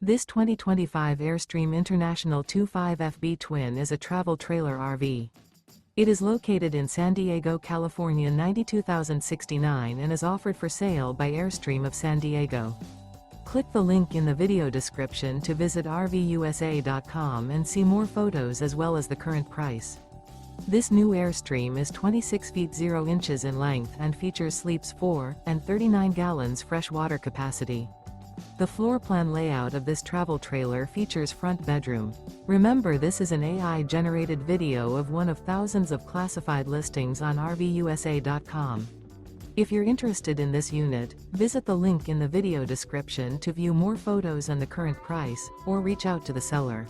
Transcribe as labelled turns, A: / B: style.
A: This 2025 Airstream International 25FB Twin is a travel trailer RV. It is located in San Diego, California 92069 and is offered for sale by Airstream of San Diego. Click the link in the video description to visit RVUSA.com and see more photos as well as the current price. This new Airstream is 26 feet 0 inches in length and features sleeps 4 and 39 gallons fresh water capacity. The floor plan layout of this travel trailer features front bedroom. Remember, this is an AI-generated video of one of thousands of classified listings on RVUSA.com. If you're interested in this unit, visit the link in the video description to view more photos and the current price, or reach out to the seller.